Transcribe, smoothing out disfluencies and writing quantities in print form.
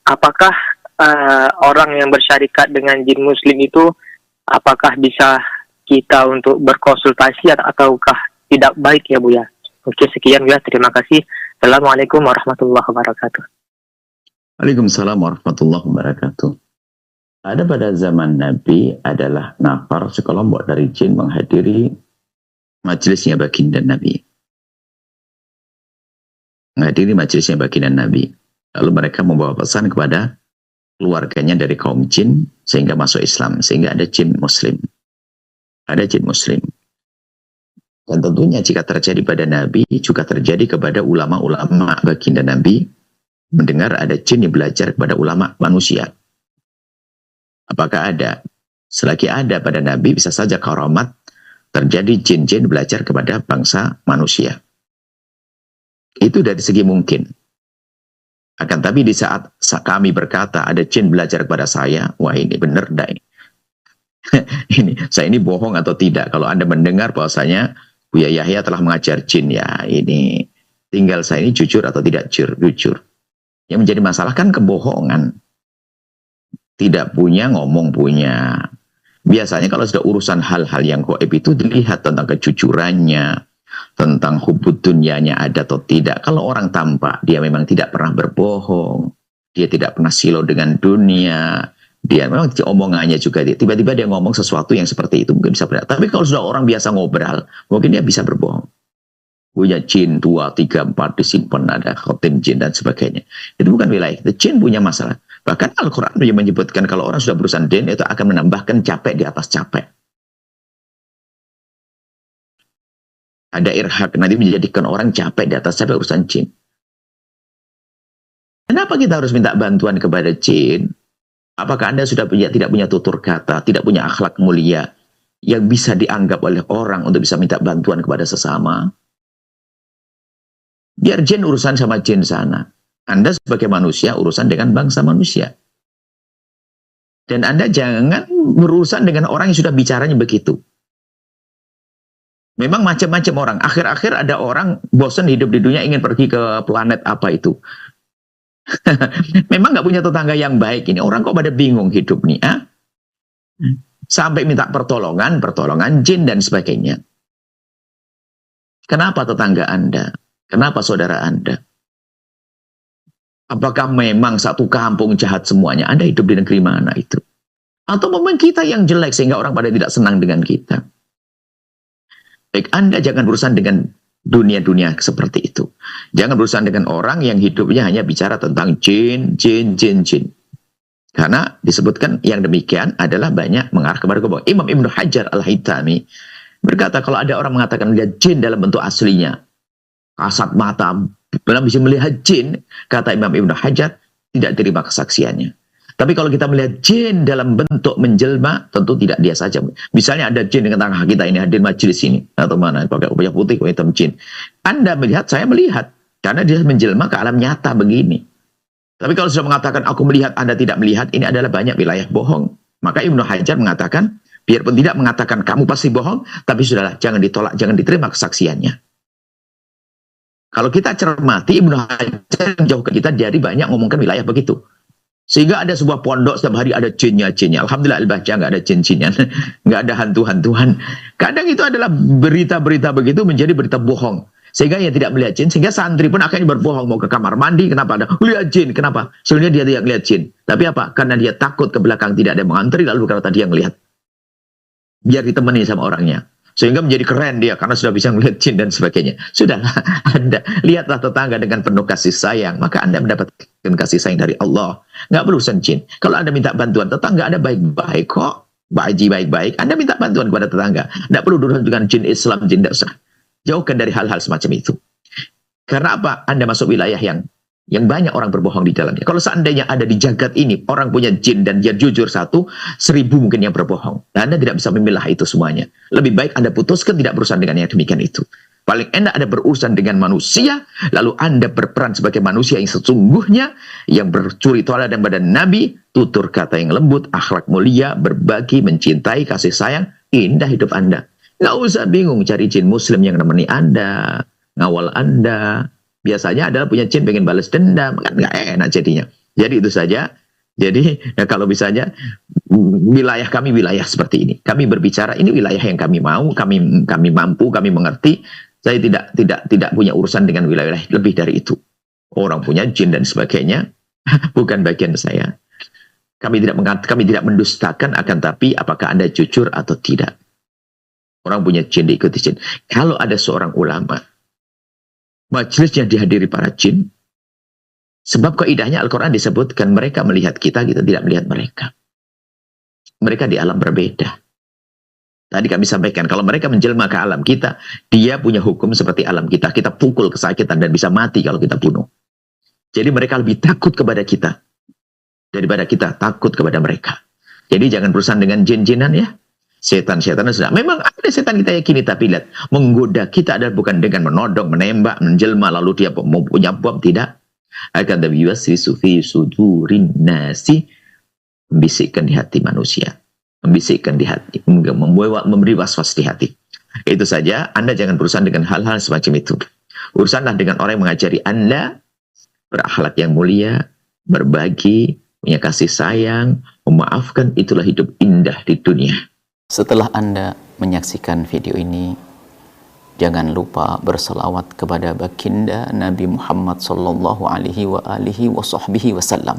apakah orang yang bersyarikat dengan jin muslim itu, apakah bisa kita untuk berkonsultasi ataukah tidak baik ya Bu ya? Oke, sekian ya, terima kasih. Assalamualaikum warahmatullahi wabarakatuh. Waalaikumsalam warahmatullahi wabarakatuh. Ada pada zaman Nabi adalah nafar sekelompok dari jin menghadiri majelisnya baginda Nabi. Menghadiri majelisnya baginda Nabi. Lalu mereka membawa pesan kepada keluarganya dari kaum jin sehingga masuk Islam, sehingga ada jin muslim. Ada jin muslim. Dan tentunya jika terjadi pada Nabi, juga terjadi kepada ulama-ulama baginda Nabi, mendengar ada jin yang belajar kepada ulama manusia. Apakah ada? Selagi ada pada Nabi, bisa saja karamat terjadi jin-jin belajar kepada bangsa manusia. Itu dari segi mungkin. Akan tapi di saat kami berkata ada jin belajar kepada saya, wah ini benar dah saya ini bohong atau tidak? Kalau Anda mendengar bahwasanya Buya Yahya telah mengajar jin, ya ini tinggal saya ini jujur atau tidak jujur. Yang menjadi masalah kan kebohongan. Tidak punya, ngomong punya. Biasanya kalau sudah urusan hal-hal yang gaib itu dilihat tentang kejujurannya, tentang hubud dunyanya ada atau tidak. Kalau orang tampak, dia memang tidak pernah berbohong, dia tidak pernah silau dengan dunia, dia memang omongannya juga, tiba-tiba dia ngomong sesuatu yang seperti itu, mungkin bisa benar. Tapi kalau sudah orang biasa ngobrol, mungkin dia bisa berbohong. Punya jin 2, 3, 4 disimpan, ada khotim jin dan sebagainya. Itu bukan wilayah. Jin punya masalah. Bahkan Al-Quran menyebutkan kalau orang sudah berurusan jin itu akan menambahkan capek di atas capek. Ada irhaq, nanti menjadikan orang capek di atas capek urusan jin. Kenapa kita harus minta bantuan kepada jin? Apakah Anda sudah tidak punya tutur kata, tidak punya akhlak mulia yang bisa dianggap oleh orang untuk bisa minta bantuan kepada sesama? Biar jin urusan sama jin sana. Anda sebagai manusia urusan dengan bangsa manusia. Dan Anda jangan berurusan dengan orang yang sudah bicaranya begitu. Memang macam-macam orang. Akhir-akhir ada orang bosan hidup di dunia, ingin pergi ke planet apa itu. Memang nggak punya tetangga yang baik. Ini orang kok pada bingung hidup nih. Sampai minta pertolongan jin dan sebagainya. Kenapa tetangga Anda? Kenapa saudara Anda? Apakah memang satu kampung jahat semuanya? Anda hidup di negeri mana itu? Atau memang kita yang jelek sehingga orang pada tidak senang dengan kita? Baik, Anda jangan berurusan dengan dunia-dunia seperti itu. Jangan berurusan dengan orang yang hidupnya hanya bicara tentang jin. Karena disebutkan yang demikian adalah banyak mengarah kepada kebohongan. Imam Ibnu Hajar Al-Haytami berkata, kalau ada orang mengatakan lihat jin dalam bentuk aslinya, kasat mata, benar bisa melihat jin, kata Imam Ibnu Hajar, tidak terima kesaksiannya. Tapi kalau kita melihat jin dalam bentuk menjelma, tentu tidak dia saja. Misalnya ada jin dengan tengah kita ini, hadir majelis ini, atau mana, pakai ubah putih, hitam jin. Anda melihat, saya melihat, karena dia menjelma ke alam nyata begini. Tapi kalau sudah mengatakan, aku melihat, Anda tidak melihat, ini adalah banyak wilayah bohong. Maka Ibnu Hajar mengatakan, biarpun tidak mengatakan kamu pasti bohong, tapi sudahlah, jangan ditolak, jangan diterima kesaksiannya. Kalau kita cermati, Ibnu Hajar menjauhkan kita dari banyak ngomongkan wilayah begitu. Sehingga ada sebuah pondok setiap hari ada jinnya. Alhamdulillah Al-Bahjah nggak ada jin-jinnya, nggak ada hantu-hantuan. Kadang itu adalah berita-berita begitu menjadi berita bohong. Sehingga yang tidak melihat jin, sehingga santri pun akhirnya berbohong. Mau ke kamar mandi, kenapa ada? Lihat jin, kenapa? Sebenarnya dia tidak melihat jin. Tapi apa? Karena dia takut ke belakang tidak ada yang mengantri, lalu berkata dia melihat. Biar ditemani sama orangnya. Sehingga menjadi keren dia karena sudah bisa melihat jin dan sebagainya. Sudahlah, Anda lihatlah tetangga dengan penuh kasih sayang, maka Anda mendapatkan kasih sayang dari Allah. Nggak perlu urusan jin. Kalau Anda minta bantuan tetangga, Anda baik-baik kok. Baji baik-baik. Anda minta bantuan kepada tetangga. Nggak perlu urusan dengan jin Islam, jin tidak usah. Jauhkan dari hal-hal semacam itu. Karena apa? Anda masuk wilayah yang banyak orang berbohong di dalamnya. Kalau seandainya ada di jagat ini, orang punya jin dan dia jujur 1, 1000 mungkin yang berbohong. Dan Anda tidak bisa memilah itu semuanya. Lebih baik Anda putuskan tidak berurusan dengan yang demikian itu. Paling enak Anda berurusan dengan manusia, lalu Anda berperan sebagai manusia yang sesungguhnya, yang bercuri teladan pada Nabi, tutur kata yang lembut, akhlak mulia, berbagi, mencintai, kasih sayang, indah hidup Anda. Nggak usah bingung cari jin muslim yang nemeni Anda, ngawal Anda. Biasanya adalah punya jin pengen balas dendam, kan nggak enak jadinya. Jadi itu saja. Jadi kalau misalnya wilayah kami wilayah seperti ini, kami berbicara ini wilayah yang kami mau, kami mampu, kami mengerti. Saya tidak punya urusan dengan wilayah lebih dari itu. Orang punya jin dan sebagainya, bukan bagian saya. Kami tidak mendustakan, akan tapi apakah Anda jujur atau tidak. Orang punya jin, diikuti jin. Kalau ada seorang ulama, majelisnya dihadiri para jin, sebab kaidahnya Al-Quran disebutkan mereka melihat kita tidak melihat mereka. Mereka di alam berbeda. Tadi kami sampaikan, kalau mereka menjelma ke alam kita, dia punya hukum seperti alam kita. Kita pukul kesakitan dan bisa mati kalau kita bunuh. Jadi mereka lebih takut kepada kita daripada kita takut kepada mereka. Jadi jangan berurusan dengan jin-jinan ya. Setan-setan sudah. Memang ada setan kita yakini, tapi lihat, menggoda kita adalah bukan dengan menodong, menembak, menjelma, lalu dia mau punya bom, tidak. Akan tapi yuwaswisu fi sudurin nasi, membisikkan di hati manusia. Membisikkan di hati, memberi was-was di hati. Itu saja, Anda jangan berurusan dengan hal-hal semacam itu. Urusanlah dengan orang yang mengajari Anda berakhlak yang mulia, berbagi, punya kasih sayang, memaafkan, itulah hidup indah di dunia. Setelah Anda menyaksikan video ini, jangan lupa berselawat kepada baginda Nabi Muhammad sallallahu alaihi wa alihi wa sahbihi wasallam.